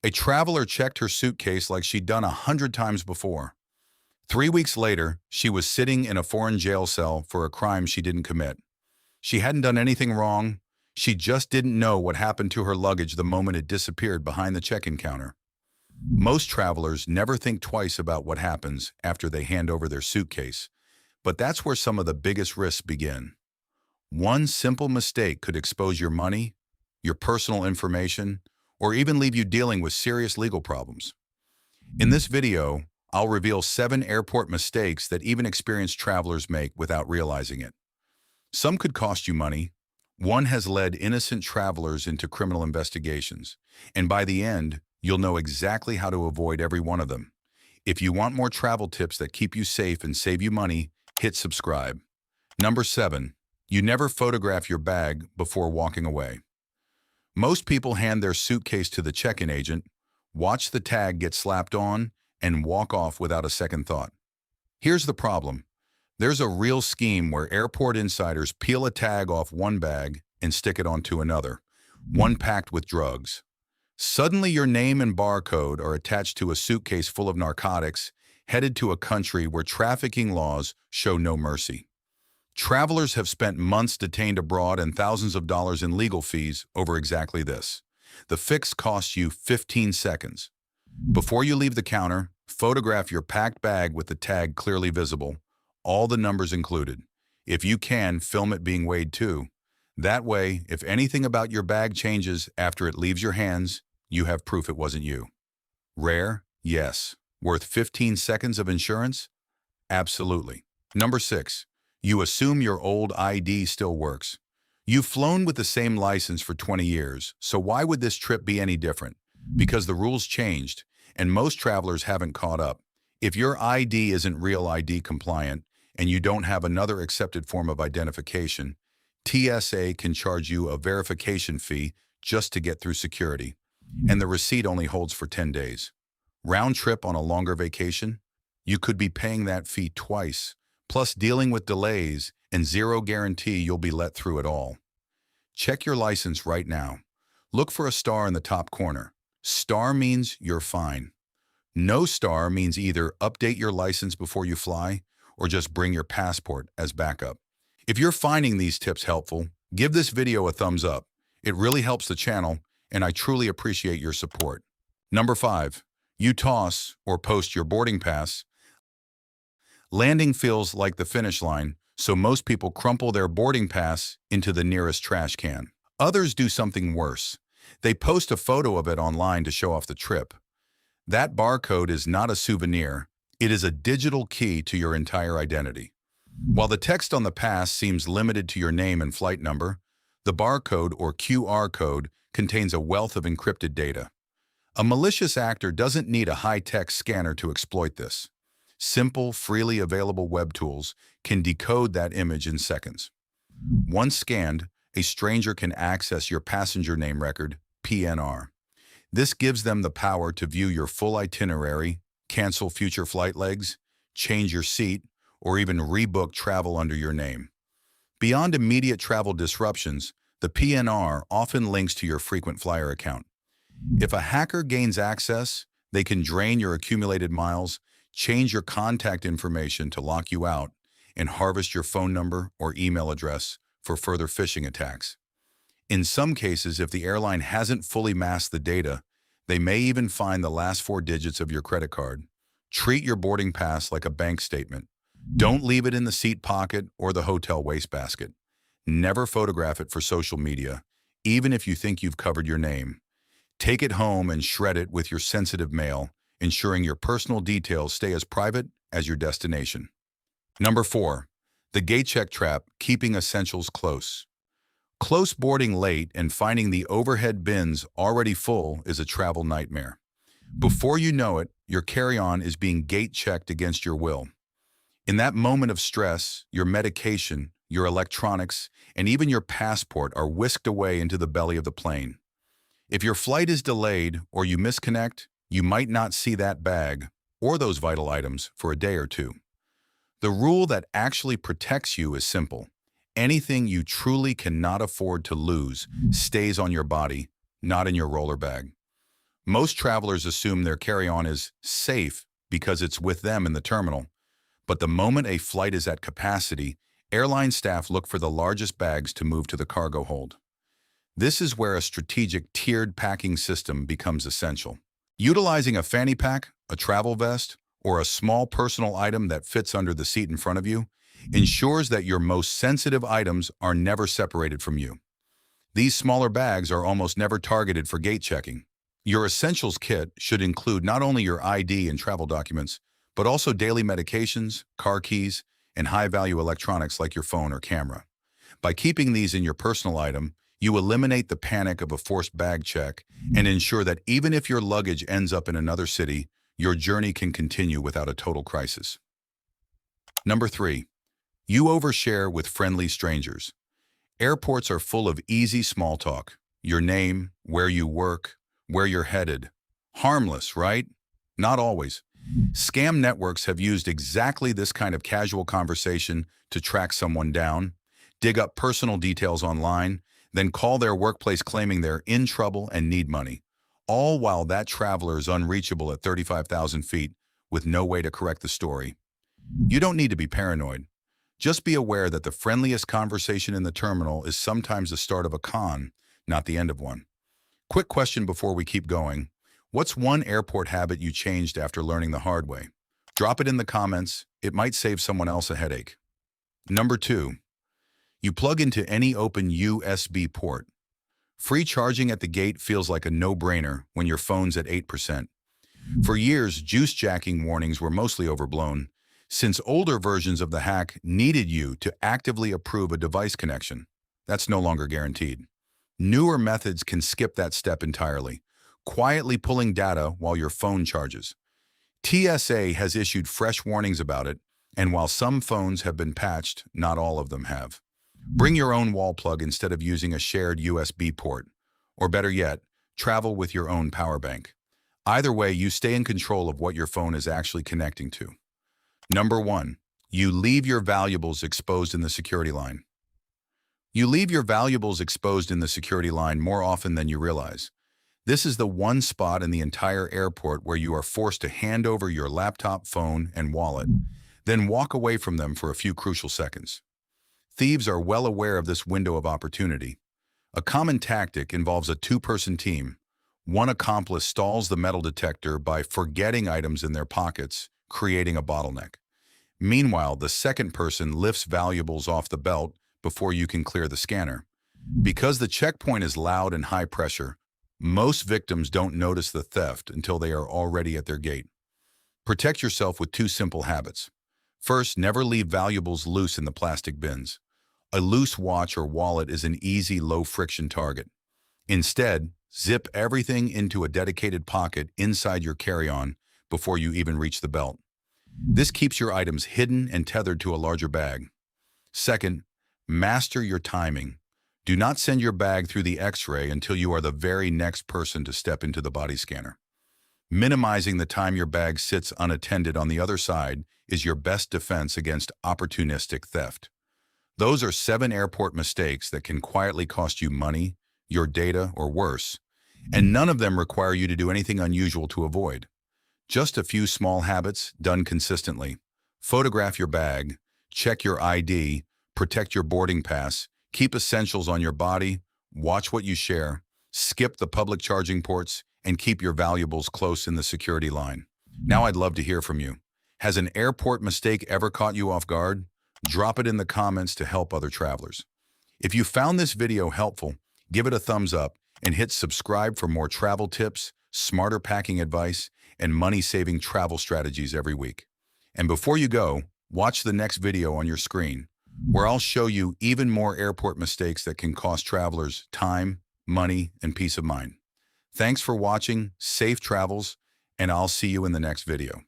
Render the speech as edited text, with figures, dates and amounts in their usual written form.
A traveler checked her suitcase like she'd done 100 times before. 3 weeks later, she was sitting in a foreign jail cell for a crime she didn't commit. She hadn't done anything wrong. She just didn't know what happened to her luggage the moment it disappeared behind the check-in counter. Most travelers never think twice about what happens after they hand over their suitcase, but that's where some of the biggest risks begin. One simple mistake could expose your money, your personal information, or even leave you dealing with serious legal problems. In this video, I'll reveal 7 airport mistakes that even experienced travelers make without realizing it. Some could cost you money. One has led innocent travelers into criminal investigations, and by the end, you'll know exactly how to avoid every one of them. If you want more travel tips that keep you safe and save you money, hit subscribe. Number 7. You never photograph your bag before walking away. Most people hand their suitcase to the check-in agent, watch the tag get slapped on, and walk off without a second thought. Here's the problem. There's a real scheme where airport insiders peel a tag off one bag and stick it onto another, one packed with drugs. Suddenly your name and barcode are attached to a suitcase full of narcotics, headed to a country where trafficking laws show no mercy. Travelers have spent months detained abroad and thousands of dollars in legal fees over exactly this. The fix costs you 15 seconds. Before you leave the counter, photograph your packed bag with the tag clearly visible, all the numbers included. If you can, film it being weighed too. That way, if anything about your bag changes after it leaves your hands, you have proof it wasn't you. Rare? Yes. Worth 15 seconds of insurance? Absolutely. Number 6. You assume your old ID still works. You've flown with the same license for 20 years, so why would this trip be any different? Because the rules changed, and most travelers haven't caught up. If your ID isn't real ID compliant, and you don't have another accepted form of identification, TSA can charge you a verification fee just to get through security, and the receipt only holds for 10 days. Round trip on a longer vacation? You could be paying that fee twice, plus dealing with delays and zero guarantee you'll be let through at all. Check your license right now. Look for a star in the top corner. Star means you're fine. No star means either update your license before you fly or just bring your passport as backup. If you're finding these tips helpful, give this video a thumbs up. It really helps the channel, and I truly appreciate your support. Number 5. You toss or post your boarding pass. Landing feels like the finish line, so most people crumple their boarding pass into the nearest trash can. Others do something worse. They post a photo of it online to show off the trip. That barcode is not a souvenir. It is a digital key to your entire identity. While the text on the pass seems limited to your name and flight number, the barcode or QR code contains a wealth of encrypted data. A malicious actor doesn't need a high-tech scanner to exploit this. Simple, freely available web tools can decode that image in seconds. Once scanned, a stranger can access your passenger name record, PNR. This gives them the power to view your full itinerary, cancel future flight legs, change your seat, or even rebook travel under your name. Beyond immediate travel disruptions, the PNR often links to your frequent flyer account. If a hacker gains access, they can drain your accumulated miles, change your contact information to lock you out, and harvest your phone number or email address for further phishing attacks. In some cases, if the airline hasn't fully masked the data, they may even find the last 4 digits of your credit card. Treat your boarding pass like a bank statement. Don't leave it in the seat pocket or the hotel wastebasket. Never photograph it for social media, even if you think you've covered your name. Take it home and shred it with your sensitive mail, ensuring your personal details stay as private as your destination. Number 4. The gate check trap, keeping essentials close. Close boarding late and finding the overhead bins already full is a travel nightmare. Before you know it, your carry-on is being gate checked against your will. In that moment of stress, your medication, your electronics, and even your passport are whisked away into the belly of the plane. If your flight is delayed or you misconnect, you might not see that bag or those vital items for a day or two. The rule that actually protects you is simple. Anything you truly cannot afford to lose stays on your body, not in your roller bag. Most travelers assume their carry-on is safe because it's with them in the terminal. But the moment a flight is at capacity, airline staff look for the largest bags to move to the cargo hold. This is where a strategic tiered packing system becomes essential. Utilizing a fanny pack, a travel vest, or a small personal item that fits under the seat in front of you ensures that your most sensitive items are never separated from you. These smaller bags are almost never targeted for gate checking. Your essentials kit should include not only your ID and travel documents, but also daily medications, car keys, and high-value electronics like your phone or camera. By keeping these in your personal item, you eliminate the panic of a forced bag check and ensure that even if your luggage ends up in another city, your journey can continue without a total crisis. Number 3. You overshare with friendly strangers. Airports are full of easy small talk. Your name, where you work, where you're headed. Harmless, right? Not always. Scam networks have used exactly this kind of casual conversation to track someone down, dig up personal details online, then call their workplace claiming they're in trouble and need money, all while that traveler is unreachable at 35,000 feet with no way to correct the story. You don't need to be paranoid. Just be aware that the friendliest conversation in the terminal is sometimes the start of a con, not the end of one. Quick question before we keep going. What's one airport habit you changed after learning the hard way? Drop it in the comments. It might save someone else a headache. Number 2. You plug into any open USB port. Free charging at the gate feels like a no-brainer when your phone's at 8%. For years, juice jacking warnings were mostly overblown, since older versions of the hack needed you to actively approve a device connection. That's no longer guaranteed. Newer methods can skip that step entirely, quietly pulling data while your phone charges. TSA has issued fresh warnings about it, and while some phones have been patched, not all of them have. Bring your own wall plug instead of using a shared USB port. Or better yet, travel with your own power bank. Either way, you stay in control of what your phone is actually connecting to. Number 1. You leave your valuables exposed in the security line. You leave your valuables exposed in the security line more often than you realize. This is the one spot in the entire airport where you are forced to hand over your laptop, phone, and wallet, then walk away from them for a few crucial seconds. Thieves are well aware of this window of opportunity. A common tactic involves a two-person team. One accomplice stalls the metal detector by forgetting items in their pockets, creating a bottleneck. Meanwhile, the second person lifts valuables off the belt before you can clear the scanner. Because the checkpoint is loud and high pressure, most victims don't notice the theft until they are already at their gate. Protect yourself with 2 simple habits. First, never leave valuables loose in the plastic bins. A loose watch or wallet is an easy, low-friction target. Instead, zip everything into a dedicated pocket inside your carry-on before you even reach the belt. This keeps your items hidden and tethered to a larger bag. Second, master your timing. Do not send your bag through the X-ray until you are the very next person to step into the body scanner. Minimizing the time your bag sits unattended on the other side is your best defense against opportunistic theft. Those are 7 airport mistakes that can quietly cost you money, your data, or worse, and none of them require you to do anything unusual to avoid. Just a few small habits done consistently. Photograph your bag, check your ID, protect your boarding pass, keep essentials on your body, watch what you share, skip the public charging ports, and keep your valuables close in the security line. Now I'd love to hear from you. Has an airport mistake ever caught you off guard? Drop it in the comments to help other travelers. If you found this video helpful, give it a thumbs up and hit subscribe for more travel tips, smarter packing advice, and money-saving travel strategies every week. And before you go, watch the next video on your screen, where I'll show you even more airport mistakes that can cost travelers time, money, and peace of mind. Thanks for watching, safe travels, and I'll see you in the next video.